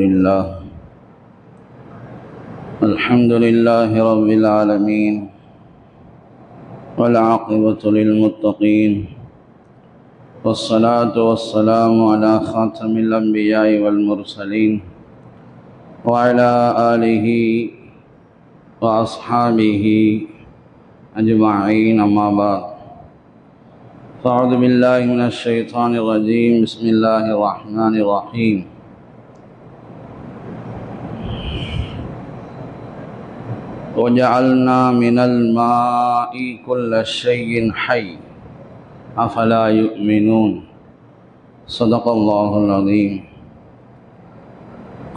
لله الحمد لله رب العالمين والعاقبة للمتقين والصلاة والسلام على خاتم الأنبياء والمرسلين وعلى آله وأصحابه أجمعين أما بعد فأعوذ بالله من الشيطان الرجيم بسم الله الرحمن الرحيم وجعلنا من الماء كل شيء حي أفلا يؤمنون صدق الله العظيم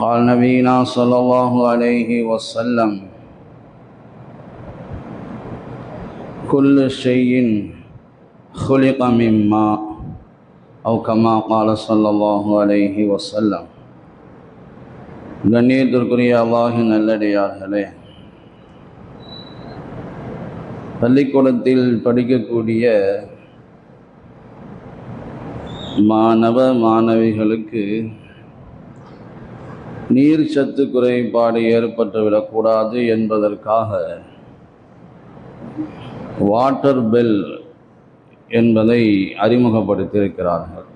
قال نبينا صلى الله عليه وسلم كل شيء خلق من ماء أو كما قال صلى الله عليه وسلم கண்ணியத்திற்குரிய அல்லாஹ்வின் நல்லடியார்களே, பள்ளிக்கூடத்தில் படிக்கக்கூடிய மாணவ மாணவிகளுக்கு நீர் சத்து குறைபாடு ஏற்பட்டுவிடக்கூடாது என்பதற்காக வாட்டர் பெல் என்பதை அறிமுகப்படுத்தியிருக்கிறார்கள்.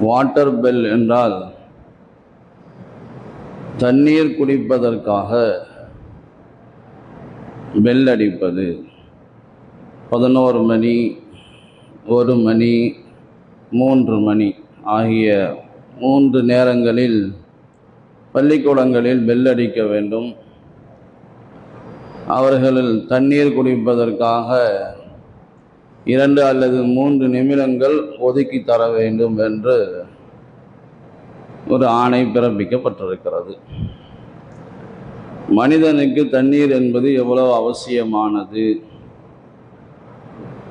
வாட்டர் பெல் என்றால் தண்ணீர் குடிப்பதற்காக பெல் அடிப்பது. 11 மணி, 1 மணி, 3 மணி ஆகிய 3 நேரங்களில் பள்ளிக்கூடங்களில் பெல் அடிக்க வேண்டும். அவர்கள் தண்ணீர் குடிப்பதற்காக 2 அல்லது 3 நிமிடங்கள் ஒதுக்கி தர வேண்டும் என்று ஒரு ஆணை பிறப்பிக்கப்பட்டிருக்கிறது. மனிதனுக்கு தண்ணீர் என்பது எவ்வளவு அவசியமானது.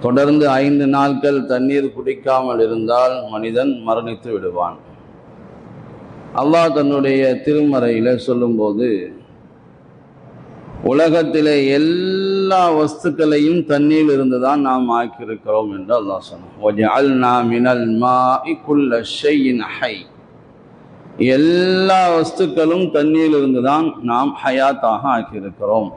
தொடர்ந்து 5 நாட்கள் தண்ணீர் குடிக்காமல் இருந்தால் மனிதன் மரணித்து விடுவான். அல்லாஹ் தன்னுடைய திருமறையில் சொல்லும்போது, உலகத்திலே எல்லா வஸ்துக்களையும் தண்ணீர் இருந்துதான் நாம் ஆக்கியிருக்கிறோம் என்று அல்லாஹ் சொன்னான். வஜஅல்னா மினல் மாஇ குல்ல ஷைஇன் ஹை. எல்லா வஸ்துக்களும் தண்ணீர் இருந்துதான் நாம் ஹயாத்தாக ஆக்கியிருக்கிறோம்.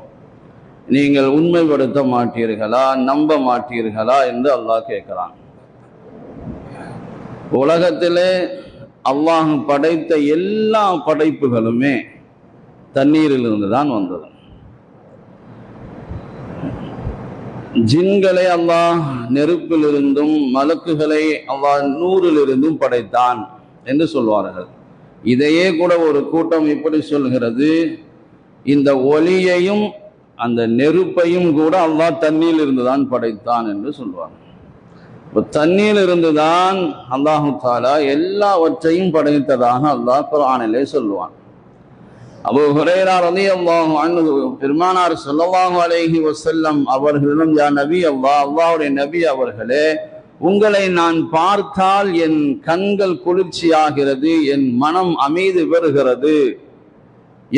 நீங்கள் உண்மைப்படுத்த மாட்டீர்களா, நம்ப மாட்டீர்களா என்று அல்லாஹ் கேட்கிறான். உலகத்திலே அல்லாஹ் படைத்த எல்லா படைப்புகளுமே தண்ணீரிலிருந்து தான் வந்தது. ஜின்களை அல்லாஹ் நெருப்பிலிருந்தும் மலக்குகளை அல்லாஹ் நூறிலிருந்தும் படைத்தான் என்று சொல்வார்கள். இதையே கூட ஒரு கூட்டம் இப்படி சொல்கிறது, இந்த ஒளியையும் அந்த நெருப்பையும் கூட அல்லாஹ் தண்ணீரில் இருந்துதான் படைத்தான் என்று சொல்வார். இப்போ தண்ணீரில் இருந்துதான் அல்லாஹு தஆலா எல்லாவற்றையும் படைத்ததாக அல்லாஹ் குர்ஆனிலே சொல்லுவான். அபூ ஹுரைரா ரலியல்லாஹு அன்ஹு பெருமானார் ஸல்லல்லாஹு அலைஹி வஸல்லம் அவர்களிடம், யா நபி அல்லாஹ், அல்லாஹ்வுடைய நபி அவர்களே, உங்களை நான் பார்த்தால் என் கண்கள் குளிர்ச்சியாகிறது, என் மனம் அமைதி பெறுகிறது.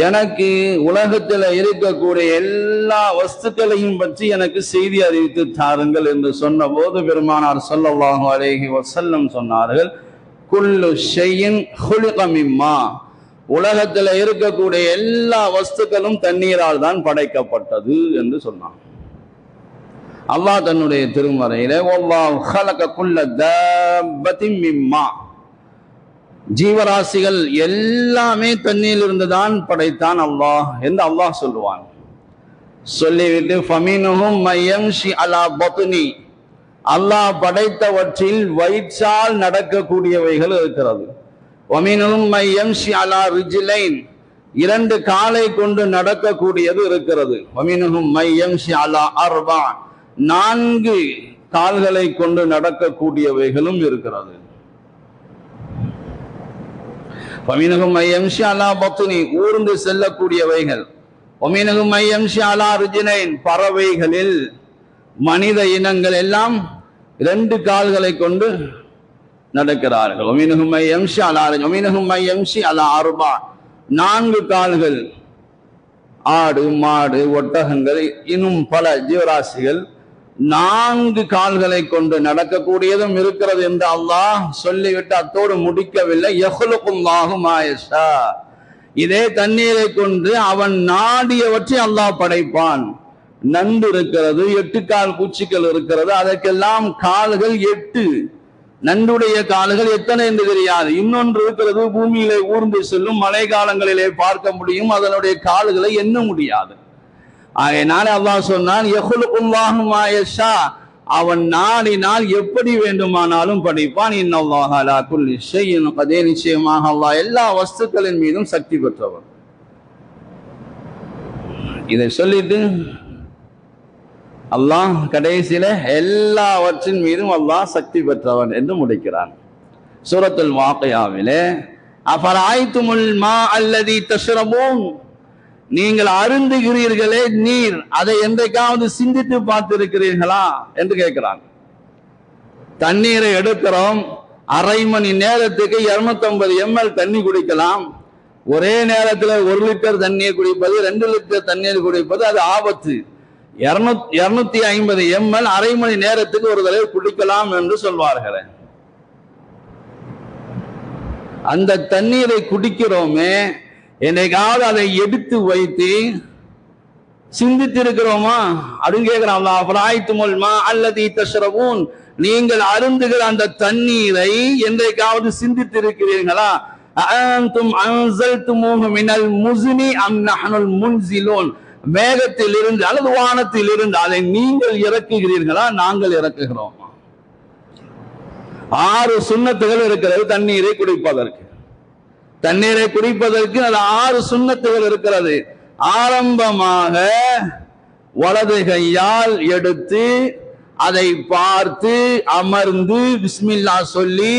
எனக்கு உலகத்தில் இருக்கக்கூடிய எல்லா வஸ்துக்களையும் பற்றி எனக்கு செய்தி அறிவித்து தாருங்கள் என்று சொன்ன போது பெருமானார் ஸல்லல்லாஹு அலைஹி வஸல்லம் சொன்னார்கள், குல்லு ஷைஇன் ஹுலிக மிம்மா. உலகத்தில் இருக்கக்கூடிய எல்லா வஸ்துக்களும் தண்ணீரால் தான் படைக்கப்பட்டது என்று சொன்னான். அல்லாஹ் தன்னுடைய திருமறையிலே வல்லாஹு ஹலக குல்ல தாப்பத்தின் மிம்மா, ஜீவராசிகள் எல்லாமே தண்ணீரில் இருந்துதான் படைத்தான் அல்லாஹ் என்று அல்லாஹ் சொல்லுவான். சொல்லிவிட்டு ஃபமின்ஹும் மய்யம்ஷி அலா பத்னி, அல்லாஹ் படைத்தவற்றில் வயிற்றால் நடக்கக்கூடியவைகள் இருக்கிறது. வமின்ஹும் மய்யம்ஷி அலா ரிஜ்லைன், 2 காலை கொண்டு நடக்கக்கூடியது இருக்கிறது. வமின்ஹும் மய்யம்ஷி அலா அர்பா, 4 கால்களை கொண்டு நடக்கக்கூடியவைகளும் இருக்கிறது. வமின்ஹும் மய்யம்ஷி அலா பத்னி, ஊர்ந்து செல்லக்கூடியவைகள். வமின்ஹும் மய்யம்ஷி அலா ரிஜ்லைன், பறவைகளில் மனித இனங்கள் எல்லாம் 2 கால்களை கொண்டு நடக்கிறார்கள். வமின்ஹும் மய்யம்ஷி அலா ரிஜ்லைன் வமின்ஹும் மய்யம்ஷி அலா அர்பா, 4 கால்கள். ஆடு, மாடு, ஒட்டகங்கள், இன்னும் பல ஜீவராசிகள் 4 கால்களை கொண்டு நடக்கக்கூடியதும் இருக்கிறது என்று அல்லாஹ் சொல்லிவிட்டு அத்தோடு முடிக்கவில்லை. யஹ்லுகுல்லாஹு மா யஷா, இதே தண்ணீரை கொண்டு அவன் நாடியவற்றை அல்லாஹ் படைப்பான். நண்டு இருக்கிறது, 8 கால் பூச்சிகள் இருக்கிறது, அதற்கெல்லாம் கால்கள் 8. நண்டுடைய கால்கள் எத்தனை என்று தெரியாது. இன்னொன்று இருக்கிறது, பூமியிலே ஊர்ந்து செல்லும், மழை காலங்களிலே பார்க்க முடியும், அதனுடைய கால்களை எண்ண முடியாது. ஆகையினால அல்லாஹ் சொன்னான் யஹ்லுகுல்லாஹு மா யஷா, அவன் நாடினால் எப்படி வேண்டுமானாலும் படைப்பான். இன்னல்லாஹ அலா குல்லி ஷைஇன் கதீர், நிச்சயமாக அல்லாஹ் எல்லா வஸ்துக்களின் மீதும் சக்தி பெற்றவன். இதை சொல்லிட்டு அல்லாஹ் கடைசியில எல்லாவற்றின் மீதும் அல்லாஹ் சக்தி பெற்றவன் என்று முடிக்கிறான். சூரத்துல் வாக்கியாவிலே அஃபரஐதுமுல் மா அல்லதி தஷ்ரபூன், நீங்கள் அருந்துகிறீர்களே நீர், அதை என்றைக்காவது சிந்தித்து பார்த்திருக்கிறீர்களா என்று கேட்கிறான். தண்ணீரை எடுக்கிறோம், அரை மணி நேரத்துக்கு 250 ml தண்ணி குடிக்கலாம். ஒரே நேரத்தில் 1 லிட்டர் தண்ணீர் குடிப்பது, 2 லிட்டர் தண்ணீர் குடிப்பது அது ஆபத்து. 250 ml அரை மணி நேரத்துக்கு ஒரு தடவை குடிக்கலாம் என்று சொல்வார்களே. அந்த தண்ணீரை குடிக்கிறோமே, என்னைக்காவது அதை எடுத்து வைத்து சிந்தித்திருக்கிறோமா அப்படின்னு கேட்கிறான் அல்லாஹ். அஃபரஐதுமுல் மா அல்லதி தஷ்ரபூன், நீங்கள் அருந்துகிற அந்த தண்ணீரை என்றைக்காவது சிந்தித்திருக்கிறீர்களா? அஅன்தும் அன்ஸல்துமூஹு மினல் முஸ்னி அம் நஹ்னுல் முன்ஸிலூன், மேகத்தில் இருந்து அல்லது வானத்தில் இருந்து அதை நீங்கள் இறக்குகிறீர்களா, நாங்கள் இறக்குகிறோம்? 6 சுன்னத்துகள் இருக்கிறது தண்ணீரை குடிப்பதற்கு. தண்ணீரை குடிப்பதற்கு அது 6 சுன்னத்துகள் இருக்கிறது. ஆரம்பமாக வலது கையால் எடுத்து அதை பார்த்து அமர்ந்து பிஸ்மில்லா சொல்லி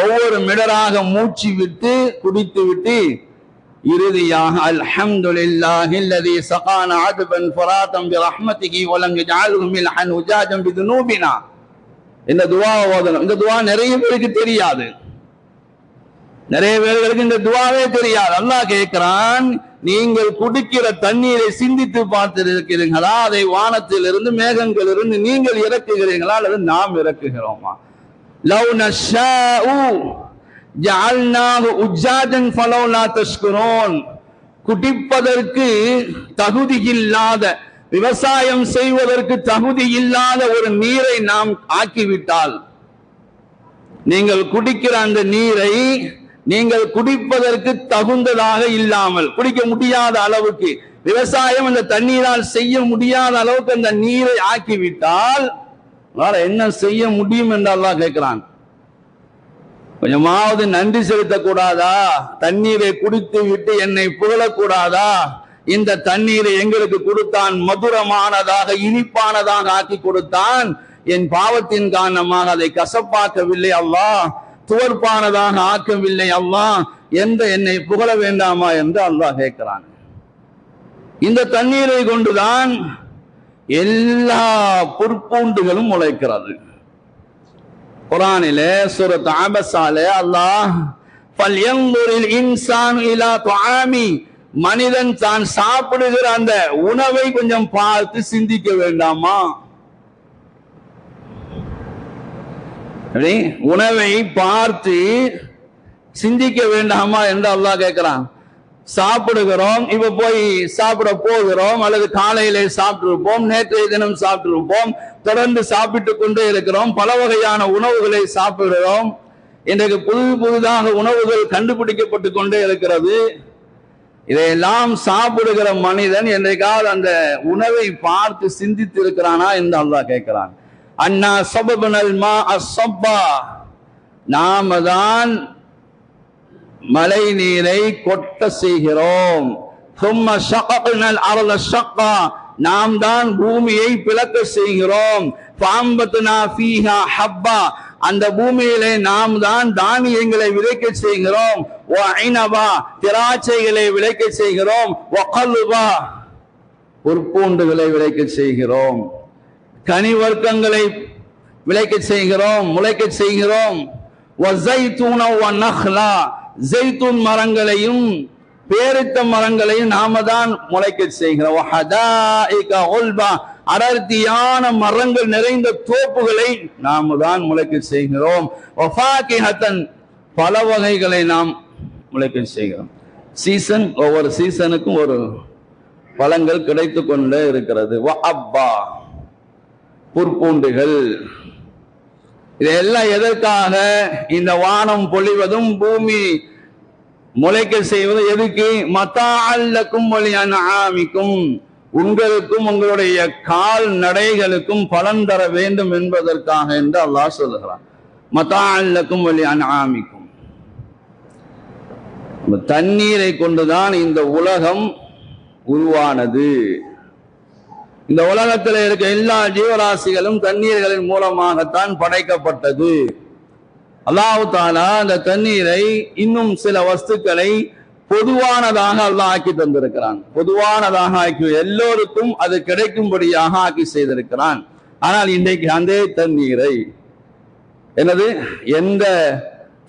ஒவ்வொரு மிடராக மூச்சு விட்டு குடித்து விட்டு இறுதியாக அல்ஹம்துலில்லாஹி அல்லதி ஸகானா அத்பன் ஃபராதன் பிரஹ்மதிஹி வலம் யஜஅல்ஹு மில்ஹன் உஜாஜன் பிதுனூபினா, இந்த துஆவை ஓதணும். இந்த துஆ நிறைய பேருக்கு தெரியாது, நிறைய பேர்களுக்கு இந்த துஆவே தெரியாது. அல்லாஹ் கேட்கிறான், நீங்கள் குடிக்கிற தண்ணீரை சிந்தித்து பார்த்திருக்கிறீர்களா? அதை வானத்தில் இருந்து மேகங்கள் இருந்து நீங்கள் இறக்குகிறீர்களா அல்லது நாம் இறக்குகிறோமா? லவ் நஷாஉ ஜஅல்னாஹு உஜாஜன் ஃபலௌலா தஷ்குரூன், குடிப்பதற்கு தகுதி இல்லாத, விவசாயம் செய்வதற்கு தகுதி இல்லாத ஒரு நீரை நாம் ஆக்கிவிட்டால், நீங்கள் குடிக்கிற அந்த நீரை நீங்கள் குடிப்பதற்கு தகுந்ததாக இல்லாமல், குடிக்க முடியாத அளவுக்கு, விவசாயம் அந்த தண்ணீரால் செய்ய முடியாத அளவுக்கு அந்த நீரை ஆக்கிவிட்டால் என்ன செய்ய முடியும் என்று அல்லாஹ் கேட்கிறான். கொஞ்சமாவது நன்றி செலுத்தக்கூடாதா? தண்ணீரை குடித்து விட்டு என்னை புகழக்கூடாதா? இந்த தண்ணீரை எங்களுக்கு கொடுத்தான், மதுரமானதாக இனிப்பானதாக ஆக்கி கொடுத்தான். என் பாவத்தின் காரணமாக அதை கசப்பாக்கவில்லை அல்லாஹ், துவர்ப்பானதாக ஆக்கவில்லை அல்லாஹ் என்று என்னை புகழ வேண்டாமா என்று அல்லாஹ் கேட்கிறான். இந்த தண்ணீரை கொண்டுதான் எல்லா புற்பூண்டுகளும் முளைக்கிறது. குர்ஆனிலே சூரத் அபஸாலே அல்லாஹ் ஃபல்யன்துரில் இன்சானு இலா துஆமி, மனிதன் தான் சாப்பிடுகிற அந்த உணவை கொஞ்சம் பார்த்து சிந்திக்க வேண்டாமா? உணவை பார்த்து சிந்திக்க வேண்டாமா என்று அல்லாஹ் கேட்கிறான். சாப்பிடுகிறோம், இப்ப போய் சாப்பிட போகிறோம், அல்லது காலையிலே சாப்பிட்டிருப்போம், நேற்றைய தினம் சாப்பிட்டிருப்போம், தொடர்ந்து சாப்பிட்டு கொண்டே இருக்கிறோம், பல வகையான உணவுகளை சாப்பிடுகிறோம். இன்றைக்கு புதுதாக உணவுகள் கண்டுபிடிக்கப்பட்டு கொண்டே இருக்கிறது. இதையெல்லாம் சாப்பிடுகிற மனிதன் என்றைக்காவது அந்த உணவை பார்த்து சிந்தித்து இருக்கிறானா என்று அல்லாஹ் கேட்கிறான். அண்ணா சபபனல் மா அஸ்ஸப்பா, நாம தான் மழை நீரை கொட்ட செய்கிறோம். ثم شققنا الارض شقا, நாம் தான் பூமியை பிளக்க செய்கிறோம். فانبتنا فيها حبا, அந்த பூமியிலே நாம் தான் தானியங்களை விளைக்க செய்கிறோம். وعنبا, திராட்சைகளை விளைக்க செய்கிறோம். وقلبا, பொற்பூண்டுகளை விளைக்க செய்கிறோம். கனி வர்க்கங்களை விளைக்க செய்கிறோம், முளைக்க செய்கிறோம். وزيتون ونخلا, ஜெய்தூன் மரங்களையும் பேரித்த மரங்களையும் நாம தான் முளைக்க செய்கிறோம். அடர்த்தியான மரங்கள் நிறைந்த தோப்புகளை நாம் தான் முளைக்க செய்கிறோம். பல வகைகளை நாம் முளைக்க செய்கிறோம். சீசன், ஒவ்வொரு சீசனுக்கும் ஒரு பழங்கள் கிடைத்து கொண்டே இருக்கிறது. புற்பூண்டுகள், இதெல்லாம் எதற்காக? இந்த வானம் பொழிவதும் பூமி முளைக்க செய்வது எதுக்கு? மத்தாஅல்லக்கும் வலிஅன்ஆமிக்கும், உங்களுக்கும் உங்களுடைய கால் நடைகளுக்கும் பலன் தர வேண்டும் என்பதற்காக என்று அல்லாஹ் சொல்லுகிறான். மத்தாஅல்லக்கும் வலிஅன்ஆமிக்கும். தண்ணீரை கொண்டுதான் இந்த உலகம் உருவானது. இந்த உலகத்தில் இருக்க எல்லா ஜீவராசிகளும் தண்ணீர்களின் மூலமாகத்தான் படைக்கப்பட்டது. அல்லாஹ் தஆலா அந்த தண்ணீரை இன்னும் சில வஸ்துக்களை பொதுவானதாக அல்லாஹ் ஆக்கி தந்திருக்கிறான். பொதுவானதாக ஆக்கி எல்லோருக்கும் அது கிடைக்கும்படியாக ஆக்கி செய்திருக்கிறான். ஆனால் இன்றைக்கு அந்த தண்ணீரை எந்த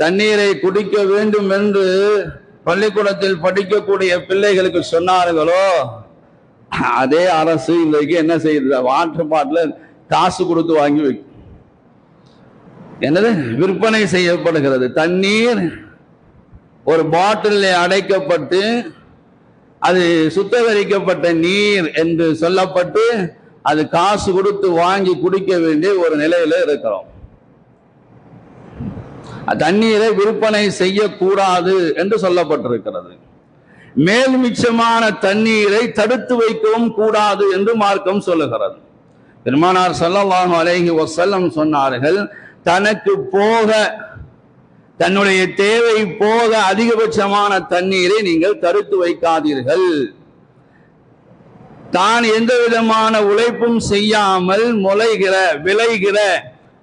தண்ணீரை குடிக்க வேண்டும் என்று பள்ளிக்கூடத்தில் படிக்கக்கூடிய பிள்ளைகளுக்கு சொன்னார்களோ, அதே அரசு இன்றைக்கு என்ன செய்யுது? வாட்டர் பாட்டில் காசு கொடுத்து வாங்கி வைக்கும். விற்பனை செய்யப்படுகிறது. தண்ணீர் ஒரு பாட்டில் அடைக்கப்பட்டு அது சுத்திகரிக்கப்பட்ட நீர் என்று சொல்லப்பட்டு அது காசு கொடுத்து வாங்கி குடிக்க வேண்டிய ஒரு நிலையில இருக்கிறோம். தண்ணீரை விற்பனை செய்யக்கூடாது என்று சொல்லப்பட்டிருக்கிறது. மேல் மிச்சமான தண்ணீரை தடுத்து வைக்கவும் கூடாது என்று மார்க்கம் சொல்லுகிறது. பெருமானார் ஸல்லல்லாஹு அலைஹி வஸல்லம் சொன்னார்கள், தனக்கு போக, தன்னுடைய தேவை போக அதிகபட்சமான தண்ணீரை நீங்கள் தடுத்து வைக்காதீர்கள். தான் எந்த விதமான உழைப்பும் செய்யாமல் முளைகிற விளைகிற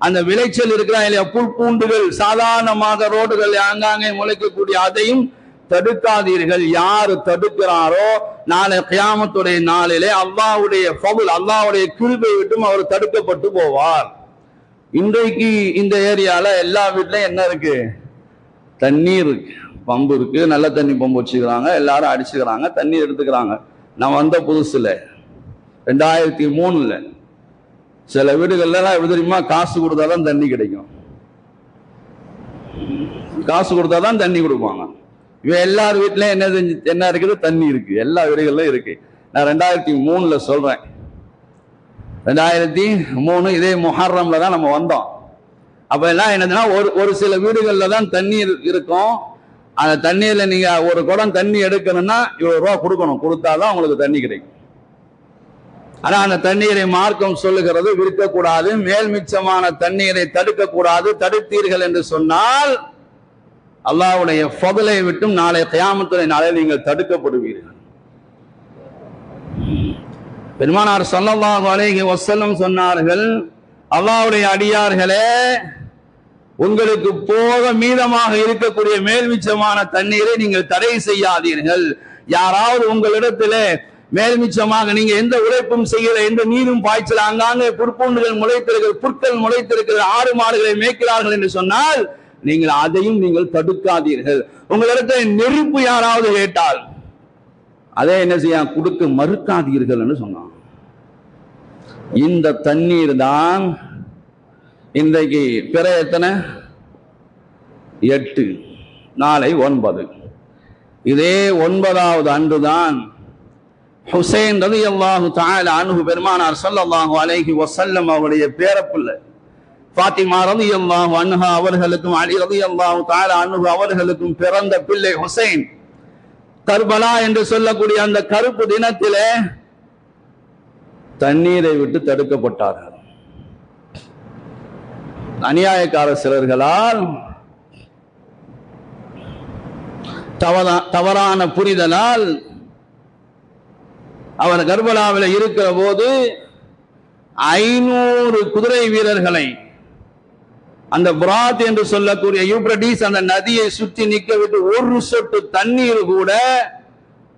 அந்த விளைச்சல் இருக்கிற புற்பூண்டுகள் சாதாரணமாக ரோடுகள் ஆங்காங்கே முளைக்கக்கூடிய அதையும் தடுக்காதீர்கள். யாரு தடுக்கிறாரோ நாளை கியாமத்துடைய நாளிலே அல்லாஹ்வுடைய ஃபضல், அல்லாஹ்வுடைய கிருபை விட்டும் அவர் தடுக்கப்பட்டு போவார். இன்றைக்கு இந்த ஏரியால எல்லா வீட்லயும் என்ன இருக்கு? தண்ணீர் இருக்கு, பம்பு இருக்கு, நல்ல தண்ணி பம்பு வச்சுக்கிறாங்க, எல்லாரும் அடிச்சுக்கிறாங்க, தண்ணீர் எடுத்துக்கிறாங்க. நான் வந்த புதுசுல 2003 சில வீடுகள்லாம் எப்படி தெரியுமா? காசு கொடுத்தாதான் தண்ணி கிடைக்கும். காசு கொடுத்தாதான் தண்ணி கொடுப்பாங்க. இவன் எல்லார் வீட்லயும் என்ன இருக்குது? தண்ணி இருக்கு, எல்லா வீடுகள்லயும் இருக்கு. நான் 2003 சொல்றேன். 2003 இதே முஹர்ரம்ல தான் நம்ம வந்தோம். அப்ப எல்லாம் என்னதுன்னா ஒரு சில வீடுகள்ல தான் தண்ணீர் இருக்கும். அந்த தண்ணீர்ல நீங்க ஒரு குடம் தண்ணி எடுக்கணும்னா இவ்வளவு ரூபா கொடுக்கணும், கொடுத்தாதான் உங்களுக்கு தண்ணி கிடைக்கும். ஆனா அந்த தண்ணீரை மார்க்கம் சொல்லுகிறது விற்கக்கூடாது, மேல் மிச்சமான தண்ணீரை தடுக்க கூடாது. தடுத்தீர்கள் என்று சொன்னால் அல்லாஹ்வுடைய ஃபضலை விட்டும் நாளை கியாமத்துடைய நாளில் நீங்கள் தடுக்கப்படுவீர்கள். பெருமானார் ஸல்லல்லாஹு அலைஹி வஸல்லம் சொன்னார்கள், அல்லாஹ்வுடைய அடியார்களே, உங்களுக்கு போக மீதமாக இருக்கக்கூடிய மேல்மிச்சமான தண்ணீரை நீங்கள் தடை செய்யாதீர்கள். யாராவது உங்களிடத்திலே மேல்மிச்சமாக நீங்க எந்த உழைப்பும் செய்யல, எந்த நீரும் பாய்ச்சல, அங்காங்கே புற்பூண்டுகள் முளைத்திருக்கிற, புற்கள் முளைத்திருக்கிற, ஆடு மாடுகளை மேய்க்கிறார்கள் என்று சொன்னால் நீங்கள் அதையும் நீங்கள் தடுக்காதீர்கள். உங்களிடத்தில் நெருப்பு யாராவது கேட்டால் அதை என்ன செய்ய கொடுக்க மறுக்காதீர்கள் என்று சொன்னான். இந்த தண்ணீர் தான் இன்றைக்கு பிற எத்தனை? 8, நாளை 9. இதே 9வது அன்றுதான் ஹுசைன் ரலியல்லாஹு தஆலா அன்ஹு பெருமானார் ஸல்லல்லாஹு அலைஹி வஸல்லம் அவருடைய பேரப்பிள்ளை ஃபாத்திமா ரலியல்லாஹு அன்ஹா அவர்களுக்கும் அலி ரலியல்லாஹு தஆலா அன்ஹு அவர்களுக்கும் பிறந்த பிள்ளை ஹுசைன் கர்பலா என்று சொல்லக்கூடிய அந்த கருப்பு தினத்திலே தண்ணீரை விட்டு தடுக்கப்பட்டார்கள். அநியாயக்கார சிலர்களால், தவறான புரிதலால் அவர் கர்பலாவில் இருக்கிற போது 500 குதிரை வீரர்களை அந்த புராத் என்று சொல்லக்கூடிய யூப்ரடிஸ் அந்த நதியை சுற்றி நிற்க விட்டு ஒரு சொட்டு தண்ணீர் கூட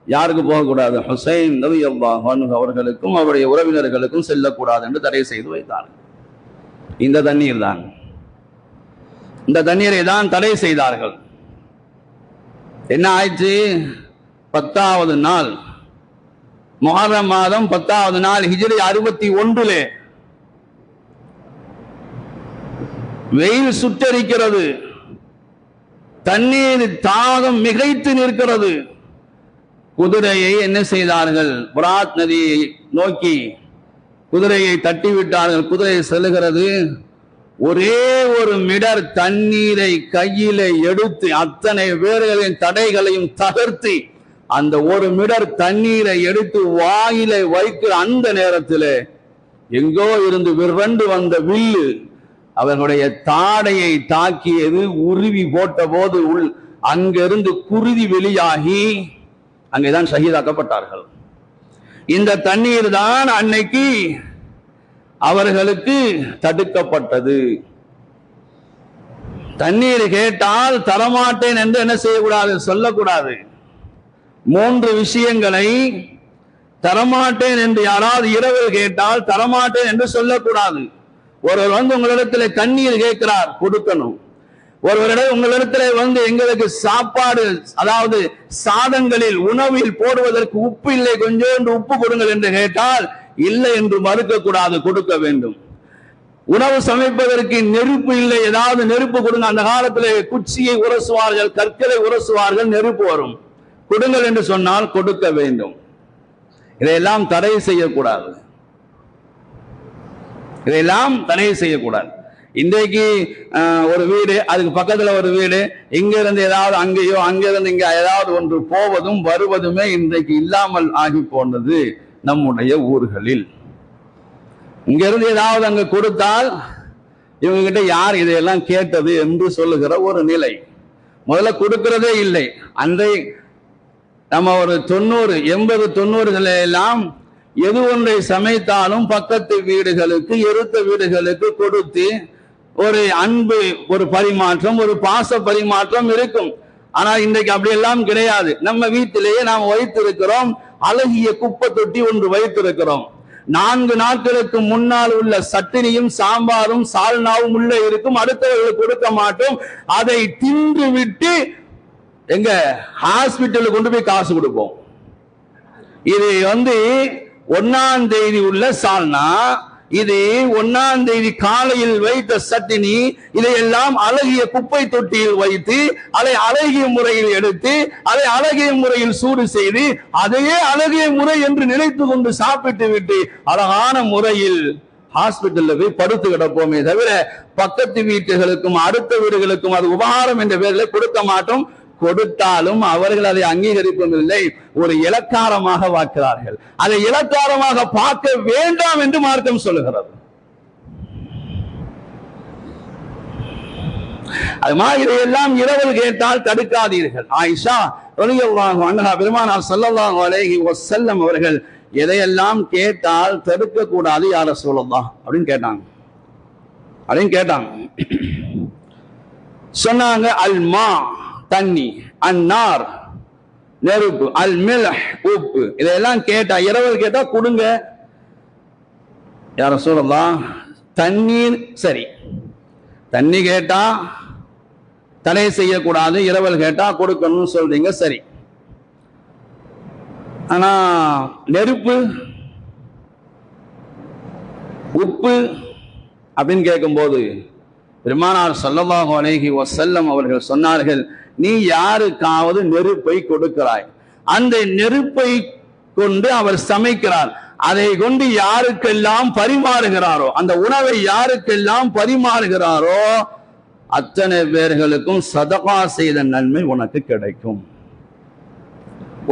யாருக்கு போகக்கூடாது? ஹுசைன் ரலியல்லாஹு அன்ஹு அவர்களுக்கும் அவருடைய உறவினர்களுக்கும் செல்லக்கூடாது என்று தடை செய்து வைத்தார்கள். இந்த தண்ணீர் தான், இந்த தண்ணீரை தான் தடை செய்தார்கள். என்ன ஆயிடுச்சு? 10வது நாள் முஹர்ரம் மாதம் 10வது நாள் ஹிஜ்ரி 61 வெயில் சுட்டரிக்கிறது, தண்ணீர் தாகம் மிகைத்து நிற்கிறது. குதிரையை என்ன செய்தார்கள்? புராத் நதியை நோக்கி குதிரையை தட்டிவிட்டார்கள். குதிரை செல்லுகிறது. ஒரே ஒரு மிடர் தண்ணீரை கையில எடுத்து அத்தனை பேர்களின் தடைகளையும் தகர்த்து அந்த ஒரு மிடர் தண்ணீரை எடுத்து வாயில வைக்கிற அந்த நேரத்தில் எங்கோ இருந்து விரண்டு வந்த வில்லு அவர்களுடைய தாடையை தாக்கியது. உருவி போட்ட போது அங்கிருந்து குருதி வெளியாகி அங்கேதான் ஷஹீதாக்கப்பட்டார்கள். இந்த தண்ணீர் தான் அன்னைக்கு அவர்களுக்கு தடுக்கப்பட்டது. தண்ணீர் கேட்டால் தரமாட்டேன் என்று என்ன செய்யக்கூடாது? சொல்லக்கூடாது. 3 விஷயங்களை தரமாட்டேன் என்று யாராவது இரவில் கேட்டால் தரமாட்டேன் என்று சொல்லக்கூடாது. ஒருவர் உங்களிடத்தில் தண்ணீர் கேட்கிறார், கொடுக்கணும். ஒருவரிடம் உங்களிடத்தில் எங்களுக்கு சாப்பாடு, அதாவது சாதங்களில் உணவில் போடுவதற்கு உப்பு இல்லை, கொஞ்சோண்டு உப்பு கொடுங்கள் என்று கேட்டால் இல்லை என்று மறுக்க கூடாது, கொடுக்க வேண்டும். உணவு சமைப்பதற்கு நெருப்பு இல்லை, ஏதாவது நெருப்பு கொடுங்க. அந்த காலத்தில் குச்சியை உரசுவார்கள், கற்களை உரசுவார்கள், நெருப்பு வரும், கொடுங்கள் என்று சொன்னால் கொடுக்க வேண்டும். இதையெல்லாம் தடை செய்யக்கூடாது, இதையெல்லாம் தடை செய்யக்கூடாது. இன்றைக்கு ஒரு வீடு, அதுக்கு பக்கத்துல ஒரு வீடு, இங்க இருந்து ஏதாவது அங்கேயோ அங்கிருந்து இங்க ஏதாவது ஒன்று போவதும் வருவதுமே இன்றைக்கு இல்லாமல் ஆகி போனது நம்முடைய ஊர்களில். இங்க இருந்து ஏதாவது அங்க கொடுத்தால் இவங்க கிட்ட யார் இதையெல்லாம் கேட்டது என்று சொல்லுகிற ஒரு நிலை. முதல்ல கொடுக்கிறதே இல்லை. அன்றை நம்ம ஒரு 90, 80, 90 எல்லாம் எது ஒன்றை சமைத்தாலும் பக்கத்து வீடுகளுக்கு, எருத்த வீடுகளுக்கு கொடுத்து ஒரு அன்பு, ஒரு பரிமாற்றம், ஒரு பாச பரிமாற்றம் இருக்கும். ஆனா இன்றைக்கு அப்படி எல்லாம் கிடையாது. நம்ம வீட்டிலேயே நாம் வைத்திருக்கிறோம் அழகிய குப்பை தொட்டி ஒன்று வைத்திருக்கிறோம். 4 நாட்களுக்கு முன்னால் உள்ள சட்டினியும் சாம்பாரும் சால்னாவும் உள்ள இருக்கும், அடுத்தவர்களுக்கு கொடுக்க மாட்டோம். அதை தின்று விட்டு எங்க ஹாஸ்பிட்டலுக்கு கொண்டு போய் காசு கொடுப்போம். இது 1ஆம் தேதி உள்ள சால்னா, இது 1ஆம் தேதி காலையில் வைத்த சட்டினி, இதையெல்லாம் அழகிய குப்பை தொட்டியில் வைத்து அதை அழகிய முறையில் எடுத்து அதை அழகிய முறையில் சூடு செய்து அதையே அழகிய முறை என்று நினைத்து கொண்டு சாப்பிட்டு விட்டு அழகான முறையில் ஹாஸ்பிட்டல்ல போய் படுத்து கிடப்போமே தவிர பக்கத்து வீட்டுகளுக்கும் அடுத்த வீடுகளுக்கும் அது உபகாரம் என்ற பெயரில் கொடுக்க மாட்டோம். கொடுத்தாலும் அவர்கள் அதை அங்கீகரிப்பதில்லை, ஒரு இலக்காரமாக பார்க்கிறார்கள். அதை இலக்காரமாக பார்க்க வேண்டாம் என்று மார்க்கம் சொல்லுகிறது. அது மாதிரி இதையெல்லாம் இரவில் கேட்டால் தடுக்காதீர்கள். ஆயிஷா ரலியல்லாஹு அன்ஹா பெருமானார் ஸல்லல்லாஹு அலைஹி வஸல்லம் அவர்கள் எதையெல்லாம் கேட்டால் தடுக்க கூடாது யா ரசூலல்லாஹ் அப்படின்னு கேட்டாங்க. சொன்னாங்க அல்மா தண்ணி, அன்னார் நெருப்பு, அல் மில்ஹ் உப்பு, இதெல்லாம் கேட்டா இரவல் கேட்டா கொடுங்க யா ரசூலல்லாஹ். தண்ணீர் சரி, தண்ணி கேட்டா தடை செய்யக்கூடாது, இரவல் கேட்டா கொடுக்கணும்னு சொல்றீங்க சரி. ஆனா நெருப்பு உப்பு அப்படின்னு கேட்கும்போது பெருமானார் ஸல்லல்லாஹு அலைஹி வஸல்லம் அவர்கள் சொன்னார்கள், நீ யாருக்காவது நெருப்பை கொடுக்கிறாய், அந்த நெருப்பை கொண்டு அவர் சமைக்கிறார், அதை கொண்டு யாருக்கெல்லாம் பரிமாறுகிறாரோ, அந்த உணவை யாருக்கெல்லாம் பரிமாறுகிறாரோ அத்தனை பேர்களுக்கும் சதகா செய்த நன்மை உனக்கு கிடைக்கும்.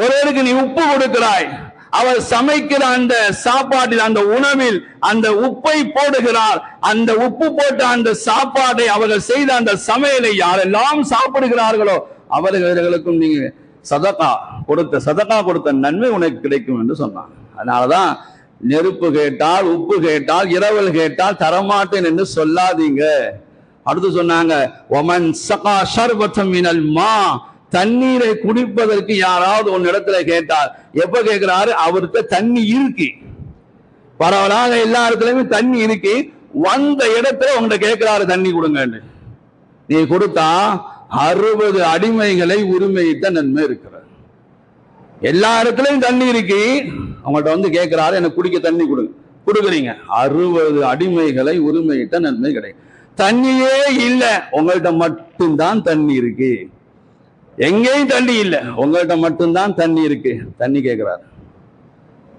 ஒருவருக்கு நீ உப்பு கொடுக்கிறாய், அவர் சமைக்கிற அந்த சாப்பாட்டில், அந்த உணவில் அந்த உப்பை போடுகிறார், அந்த உப்பு போட்ட அந்த சாப்பாட்டை அவர்கள் செய்த அந்த சமையலை யாரெல்லாம் சாப்பிடுகிறார்களோ அவர்களுக்கும் நீங்க சதகா கொடுத்த நன்மை உனக்கு கிடைக்கும் என்று சொன்னாங்க. அதனாலதான் நெருப்பு கேட்டால், உப்பு கேட்டால், இரவல் கேட்டால் தரமாட்டேன் என்று சொல்லாதீங்க. அடுத்து சொன்னாங்க ஒமன் சகா ஷர்பத்தம் மினல் மா, தண்ணீரை குடிப்பதற்கு யாராவது ஒன்னு இடத்துல கேட்டால், எப்ப கேட்கிறாரு, அவருக்கு தண்ணி இருக்கு, பரவலாக எல்லா இடத்துலயுமே தண்ணி இருக்கு, வந்த இடத்துல உங்கள்கிட்ட கேட்கிறாரு தண்ணி கொடுங்க, நீ கொடுத்தா 60 அடிமைகளை உரிமையிட்ட நன்மை இருக்கிறது. எல்லா இடத்துலயும் தண்ணி இருக்கு, அவங்கள்ட்ட வந்து கேட்கிறாரு எனக்கு குடிக்க தண்ணி கொடுங்க, கொடுக்குறீங்க. 60 அடிமைகளை உரிமையிட்ட நன்மை கிடைக்கும். தண்ணியே இல்லை, உங்கள்கிட்ட மட்டும்தான் தண்ணி இருக்கு, எங்கேயும் தண்ணி இல்லை, உங்கள்கிட்ட மட்டும்தான் தண்ணி இருக்கு. தண்ணி கேட்கிறார்,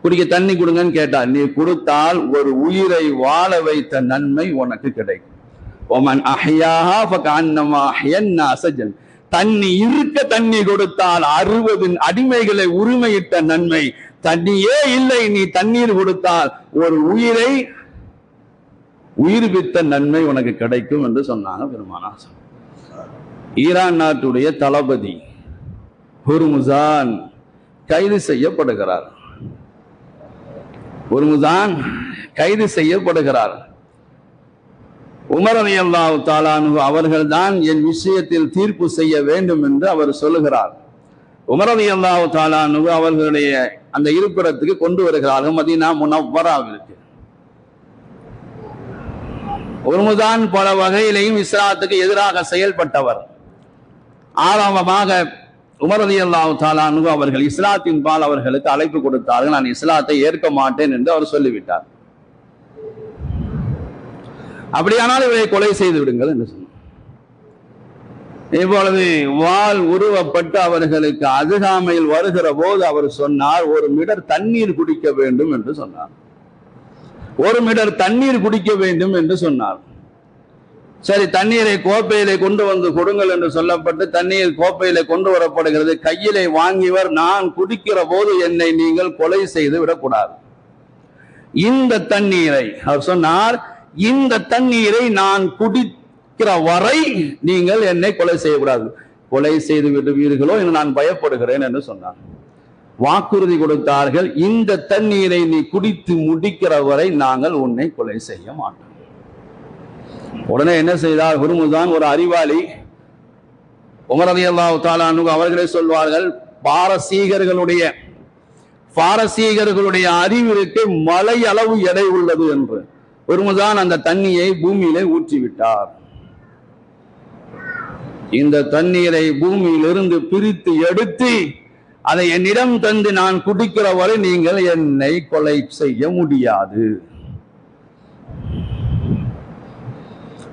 குடிக்க தண்ணி கொடுங்கன்னு கேட்டா, நீ கொடுத்தால் ஒரு உயிரை வாழ வைத்த நன்மை உனக்கு கிடைக்கும். ஒமன் அஹ்யாஹா ஃபகஅன்னமா அஹ்யன்னா சஜன். தண்ணி இருக்க தண்ணி கொடுத்தால் 60 அடிமைகளை உரிமையிட்ட நன்மை. தண்ணியே இல்லை, நீ தண்ணீர் கொடுத்தால் ஒரு உயிரை உயிர்ப்பித்த நன்மை உனக்கு கிடைக்கும் என்று சொன்னாங்க பெருமானார். ஈரான் நாட்டுடைய தளபதி ஹுர்முசான் கைது செய்யப்படுகிறார். ஹுர்முசான் கைது செய்யப்படுகிறார். உமர் ரலியல்லாஹு தஆலா அன்ஹு அவர்கள் தான் என் விஷயத்தில் தீர்ப்பு செய்ய வேண்டும் என்று அவர் சொல்லுகிறார். உமர் ரலியல்லாஹு தஆலா அன்ஹு அவர்களுடைய அந்த இருப்பிடத்துக்கு கொண்டு வருகிறார்கள், மதீனா முனவ்வராவிற்கு. ஹுர்முசான் பல வகையிலையும் இஸ்லாத்துக்கு எதிராக செயல்பட்டவர். ஆரம்பமாக உமர் ரலியல்லாஹு தஆலா அன்ஹு அவர்கள் இஸ்லாத்தின் பால் அவர்களுக்கு அழைப்பு கொடுத்தார்கள். நான் இஸ்லாத்தை ஏற்க மாட்டேன் என்று அவர் சொல்லிவிட்டார். அப்படியானால் இவரை கொலை செய்து விடுங்கள் என்று சொன்னார். இப்பொழுது வாள் உருவப்பட்டு அவர்களுக்கு அருகாமையில் வருகிற போது அவர் சொன்னார், ஒரு மிடர் தண்ணீர் குடிக்க வேண்டும் என்று சொன்னார். ஒரு மிடர் தண்ணீர் குடிக்க வேண்டும் என்று சொன்னார். சரி, தண்ணீரை கோப்பையிலே கொண்டு வந்து கொடுங்கள் என்று சொல்லப்பட்டு தண்ணீர் கோப்பையிலே கொண்டு வரப்படுகிறது. கையிலே வாங்கியவர், நான் குடிக்கிற போது என்னை நீங்கள் கொலை செய்து விடக்கூடாது. இந்த தண்ணீரை அவர் சொன்னார், இந்த தண்ணீரை நான் குடிக்கிற வரை நீங்கள் என்னை கொலை செய்யக்கூடாது. கொலை செய்து விடுவீர்களோ என்று நான் பயப்படுகிறேன் என்று சொன்னார். வாக்குறுதி கொடுத்தார்கள், இந்த தண்ணீரை நீ குடித்து முடிக்கிற வரை நாங்கள் உன்னை கொலை செய்ய மாட்டோம். உடனே என்ன செய்தார் ஹுர்முசான்? ஒரு அறிவாளி, உமர் ரலியல்லாஹு தஆலா அன்ஹு அவர்களே சொல்வார்கள், பாரசீகர்களுடைய அறிவிற்கு மலை அளவு எடை உள்ளது என்று. ஹுர்முசான் அந்த தண்ணியை பூமியிலே ஊற்றிவிட்டார். இந்த தண்ணீரை பூமியிலிருந்து பிரித்து எடுத்து அதை என்னிடம் தந்து நான் குடிக்கிற வரை நீங்கள் என்னை கொலை செய்ய முடியாது.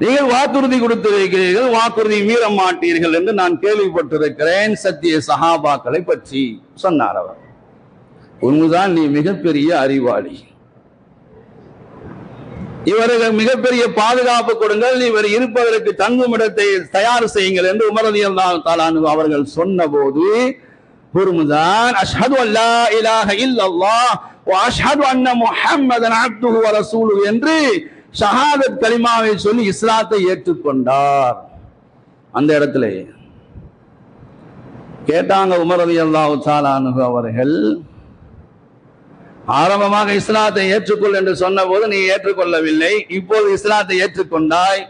நீங்கள் வாக்குறுதி கொடுத்திருக்கிறீர்கள், வாக்குறுதி மீற மாட்டீர்கள் என்று நான் கேள்விப்பட்டிருக்கிறேன் சத்திய சஹாபாக்களை பற்றி சொன்னார் அவர். உண்மைதான், நீ மிகப்பெரிய அறிவாளி, இவர்கள் மிகப்பெரிய பாதுகாப்பு கொடுங்கள், இவர் இருப்பதற்கு தங்கும் இடத்தை தயார் செய்யுங்கள் என்று உமர் ரலியல்லாஹு தஆலா அன்ஹு அவர்கள் சொன்ன போது ஹுர்முசான் அஷ்ஹது அல்லா இலாஹ இல்லல்லாஹ் வ அஷ்ஹது அன்ன முஹம்மதன் அப்துஹு வ ரசூலுஹு என்று ஷஹாதத் கலிமாவை சொல்லி இஸ்லாத்தை ஏற்றுக்கொண்டார். அந்த இடத்துல கேட்டாங்க உமர் ரலியல்லாஹு தஆலா அன்ஹு அவர்கள், ஆரம்பமாக இஸ்லாத்தை ஏற்றுக்கொள் என்று சொன்ன போது நீ ஏற்றுக்கொள்ளவில்லை, இப்போது இஸ்லாத்தை ஏற்றுக்கொண்டாய்,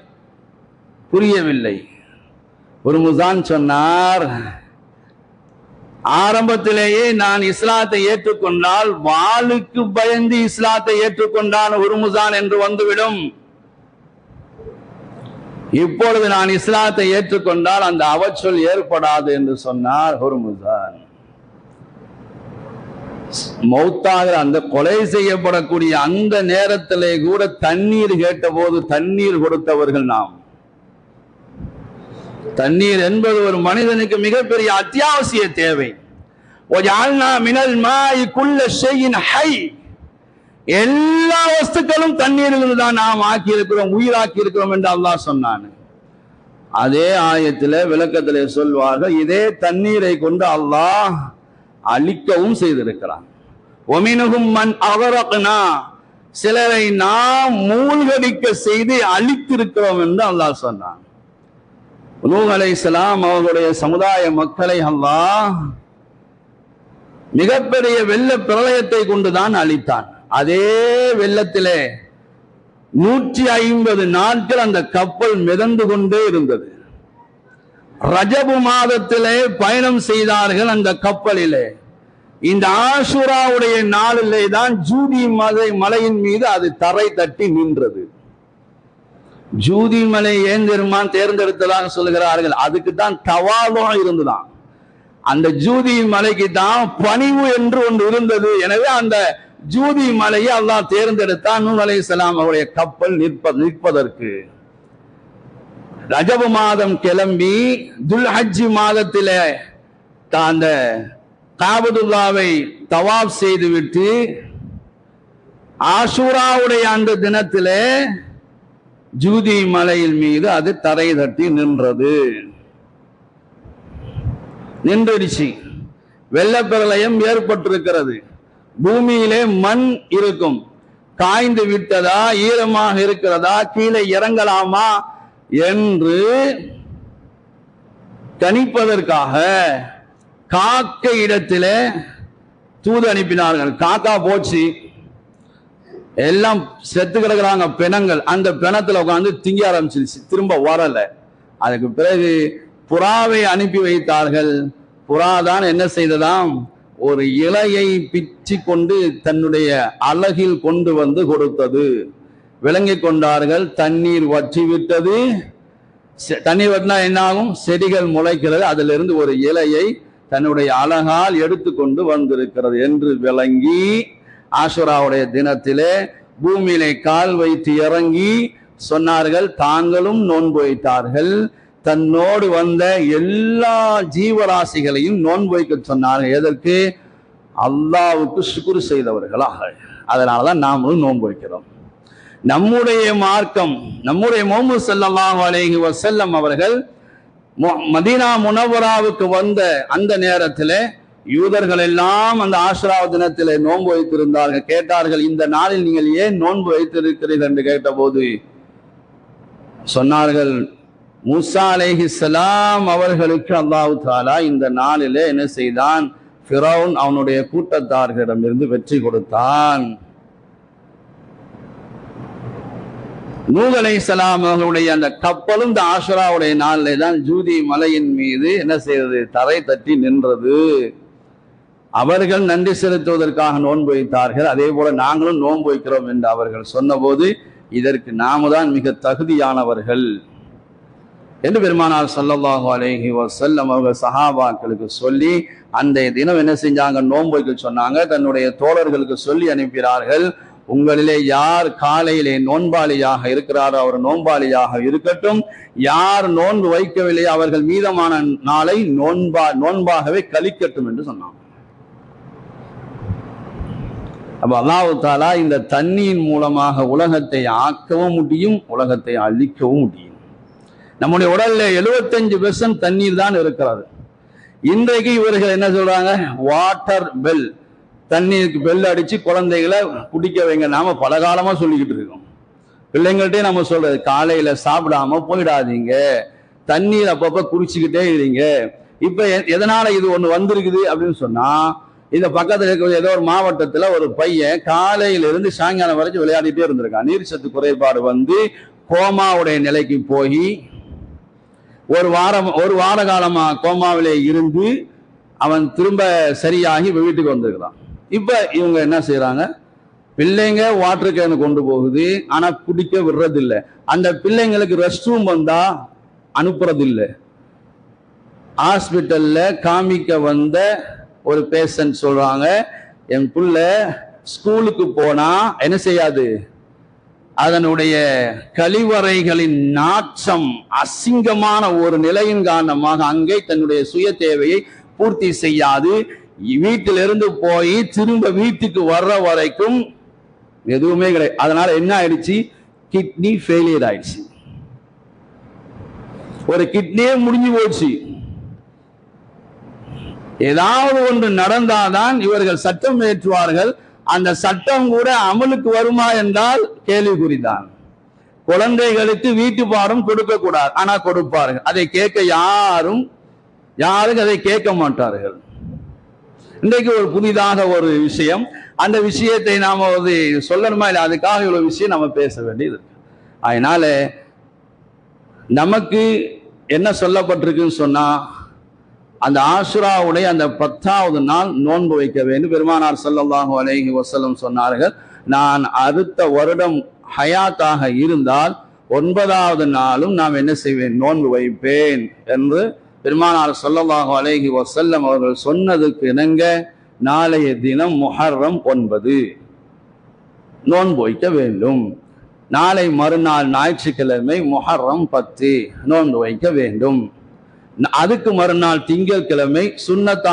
புரியவில்லை. ஹுர்முசான் சொன்னார், ஆரம்பத்திலேயே நான் இஸ்லாத்தை ஏற்றுக்கொண்டால் வாளுக்கு பயந்து இஸ்லாத்தை ஏற்றுக்கொண்டான் ஹுர்முசான் என்று வந்துவிடும். இப்பொழுது நான் இஸ்லாத்தை ஏற்றுக்கொண்டால் அந்த அவச்சொல் ஏற்படாது என்று சொன்னார் ஹுர்முசான். மௌத்தாக அந்த கொலை செய்யப்படக்கூடிய அந்த நேரத்திலே கூட தண்ணீர் கேட்ட போது தண்ணீர் கொடுத்தவர்கள் நாம். தண்ணீர் என்பது ஒரு மனிதனுக்கு மிகப்பெரிய அத்தியாவசிய தேவை. எல்லா வஸ்துக்களும் தண்ணீரிலிருந்து தான் நாம் ஆக்கி இருக்கிறோம், உயிராக்கி இருக்கிறோம் என்று அல்லாஹ் சொன்னான். அதே ஆயத்திலே விளக்கத்திலே சொல்வார்கள், இதே தண்ணீரை கொண்டு அல்லாஹ் அழிக்கவும் செய்திருக்கிறான். ஒமினுகும் மன் அகரக்னா, சிலரை நாம் மூழ்கடிக்க செய்து அழித்திருக்கிறோம் என்று அல்லாஹ் சொன்னான். நூஹ் அலைஹிஸ்ஸலாம் அவர்களுடைய சமுதாய மக்களை அல்லாஹ் மிகப்பெரிய வெள்ள பிரளயத்தை கொண்டுதான் அழித்தான். அதே வெள்ளத்திலே 150 நாட்கள் அந்த கப்பல் மிதந்து கொண்டே இருந்தது. ரஜபு மாதத்திலே பயணம் செய்தார்கள் அந்த கப்பலிலே. இந்த ஆஷுராவுடைய நாளிலே தான் ஜூதி மலையின் மீது அது தரை தட்டி நின்றது. ஜூதி மலை ஏன் தெரியுமா தேர்ந்தெடுத்ததாக சொல்லுகிறார்கள்? அதுக்கு தான் தவாலும் இருந்துதான். அந்த ஜூதி மலைக்கு தான் பணிவு என்று ஒன்று இருந்தது. எனவே அந்த ஜூதி மலையை அல்லாஹ் தேர்ந்தெடுத்தான் நூஹ் அலைஹிஸ்ஸலாம் அவருடைய கப்பல் நிற்பதற்கு. ரஜப மாதம் கிளம்பி துல்ஹஜ் மாதத்திலே அந்த காபத்துல்லாவை தவாப் செய்துவிட்டு ஆஷூராவுடைய அந்த தினத்திலே ஜூதி மலையின் மீது அது தரை தட்டி நின்றுடுச்சு. வெள்ளப்பிரளயம் ஏற்பட்டிருக்கிறது. பூமியிலே மண் இருக்கும், காய்ந்து விட்டதா, ஈரமாக இருக்கிறதா, கீழே இறங்கலாமா என்று கணிப்பதற்காக காக்கை இடத்திலே தூது அனுப்பினார்கள். காக்கா போச்சு, எல்லாம் செத்து கிடக்குறாங்க பிணங்கள். அந்த பிணத்துல உட்காந்து திங்க ஆரம்பிச்சிருச்சு, திரும்ப வரல. அதுக்கு பிறகு புறாவை அனுப்பி வைத்தார்கள். புறா தான் என்ன செய்ததாம், ஒரு இலையை பிச்சு கொண்டு தன்னுடைய அலகில் கொண்டு வந்து கொடுத்தது. விளங்கி கொண்டார்கள். தண்ணீர் வற்றி விட்டது. தண்ணீர் வற்றினா என்ன ஆகும், செடிகள் முளைக்கிறது. அதிலிருந்து ஒரு இலையை தன்னுடைய அழகால் எடுத்து கொண்டு வந்திருக்கிறது என்று விளங்கி ஆஷுராவுடைய தினத்திலே பூமியிலே கால் வைத்து இறங்கி சொன்னார்கள். தாங்களும் நோன்பு வைத்தார்கள். தன்னோடு வந்த எல்லா ஜீவராசிகளையும் நோன்பு வைக்க சொன்னார்கள். எதற்கு? அல்லாஹ்வுக்கு சுக்ர் செய்தவர்களாக. அதனாலதான் நாமளும் நோன்பு வைக்கிறோம். நம்முடைய மார்க்கம், நம்முடைய முஹம்மது ஸல்லல்லாஹு அலைஹி வஸல்லம் அவர்கள் மதீனா முனவராவுக்கு வந்த அந்த நேரத்தில் யூதர்கள் எல்லாம் அந்த ஆஷுரா தினத்திலே நோன்பு வைத்திருந்தார்கள். கேட்டார்கள், இந்த நாளில் நீங்கள் ஏன் நோன்பு வைத்திருக்கிறீர்கள் என்று கேட்டபோது சொன்னார்கள், மூசா அலைஹிஸ்ஸலாம் அவர்களுக்கு அல்லாஹ் தஆலா இந்த நாளிலே என்ன செய்தான், ஃபிரௌன் அவனுடைய கூட்டத்தார்களிடமிருந்து வெற்றி கொடுத்தான். நூஹ் அலைஹிஸ்ஸலாம் அவர்களுடைய அந்த கப்பலும் இந்த ஆஷுராவுடைய நாளிலே தான் ஜூதி மலையின் மீது என்ன செய்தது, தரை தட்டி நின்றது. அவர்கள் நன்றி செலுத்துவதற்காக நோன்பு வைத்தார்கள். அதே போல நாங்களும் நோன்பு வைக்கிறோம் என்று அவர்கள் சொன்னபோது இதற்கு நாம தான் மிக தகுதியானவர்கள் என்று பெருமானார் ஸல்லல்லாஹு அலைஹி வஸல்லம் அவர்கள் சஹாபாக்களுக்கு சொல்லி அந்த தினம் என்ன செஞ்சாங்க, நோன்பு வைக்க சொன்னாங்க. தன்னுடைய தோழர்களுக்கு சொல்லி அனுப்பினார்கள், உங்களிலே யார் காலையிலே நோன்பாளியாக இருக்கிறாரோ அவர் நோன்பாளியாக இருக்கட்டும், யார் நோன்பு வைக்கவில்லையோ அவர்கள் மீதமான நாளை நோன்பாகவே கழிக்கட்டும் என்று சொன்னாங்க. அப்ப அல்லாஹ் தஆலா இந்த தண்ணீர் மூலமாக உலகத்தை ஆக்கவும் முடியும், உலகத்தை அழிக்கவும் முடியும். நம்முடைய உடல்ல 75% தண்ணீர் தான் இருக்கிறது. இன்றைக்கு இவர்கள் என்ன சொல்றாங்க, வாட்டர் பெல், தண்ணீருக்கு பெல் அடிச்சு குழந்தைகளை குடிக்க வைங்க. நாம பல காலமா சொல்லிக்கிட்டு இருக்கோம். பிள்ளைங்கள்ட்டே நம்ம சொல்றது, காலையில சாப்பிடாம போயிடாதீங்க, தண்ணீர் அப்பப்ப குடிச்சுக்கிட்டே இருங்க. இப்ப எதனால இது ஒண்ணு வந்திருக்குது அப்படின்னு சொன்னா, இந்த பக்கத்துல இருக்க ஏதோ ஒரு மாவட்டத்துல ஒரு பையன் காலையில இருந்து சாயங்காலம் வரைக்கும் விளையாடிட்டே இருந்திருக்கான். நீர் சத்து குறைபாடு வந்து கோமாவுடைய நிலைக்கு போய் ஒரு வார காலமா கோமாவிலே இருந்து அவன் திரும்ப சரியாகி வீட்டுக்கு வந்திருக்கிறான். இப்ப இவங்க என்ன செய்யறாங்க, பிள்ளைங்க வாட்டர் கேனு கொண்டு போகுது, ஆனா குடிக்க விடுறது இல்லை. அந்த பிள்ளைங்களுக்கு ரெஸ்ட் ரூம் வந்தா அனுப்புறது இல்லை. ஹாஸ்பிட்டல்ல காமிக்க வந்த ஒரு பேஷண்ட் சொல்றாங்க, என் புள்ள ஸ்கூலுக்கு போனா என்ன செய்யாது, அதனுடைய கழிவறைகளின் நாற்றம் அசிங்கமான ஒரு நிலையின் காரணமாக அங்கே தன்னுடைய சுய தேவையை பூர்த்தி செய்யாது. வீட்டிலிருந்து போய் திரும்ப வீட்டுக்கு வர்ற வரைக்கும் எதுவுமே கிடையாது. அதனால என்ன ஆயிடுச்சு, கிட்னி ஃபெயிலியர் ஆயிடுச்சு. ஒரு கிட்னியே முடிஞ்சு போச்சு. ஏதாவது ஒன்று நடந்தாதான் இவர்கள் சட்டம் ஏற்றுவார்கள். அந்த சட்டம் கூட அமலுக்கு வருமா என்றால் கேள்விக்குறிதான். குழந்தைகளுக்கு வீட்டு பாடம் கொடுக்க கூடாது, ஆனா கொடுப்பார்கள். அதை கேட்க யாரும் அதை கேட்க மாட்டார்கள். இன்றைக்கு ஒரு புதிதாக ஒரு விஷயம், அந்த விஷயத்தை நாம சொல்லணுமா இல்லை, அதுக்காக இவ்வளவு விஷயம் நம்ம பேச வேண்டியது இருக்கு. அதனால நமக்கு என்ன சொல்லப்பட்டிருக்குன்னு சொன்னா, அந்த ஆஷுராவுடைய அந்த 10வது நாள் நோன்பு வைக்க வேண்டும். பெருமானார் ஸல்லல்லாஹு அலைஹி வஸல்லம் சொன்னார்கள், நான் அடுத்த வருடம் ஹயாத்தாக இருந்தால் 9வது நாளும் நாம் என்ன செய்வேன், நோன்பு வைப்பேன் என்று பெருமானார் ஸல்லல்லாஹு அலைஹி வஸல்லம் அவர்கள் சொன்னதுக்கு இணங்க நாளைய தினம் முஹர்ரம் 9 நோன்பு வைக்க வேண்டும். நாளை மறுநாள் ஞாயிற்றுக்கிழமை முஹர்ரம் 10 நோன்பு வைக்க வேண்டும். அதுக்கு மறுநாள் திங்கட்கிழமை சுன்னத்தான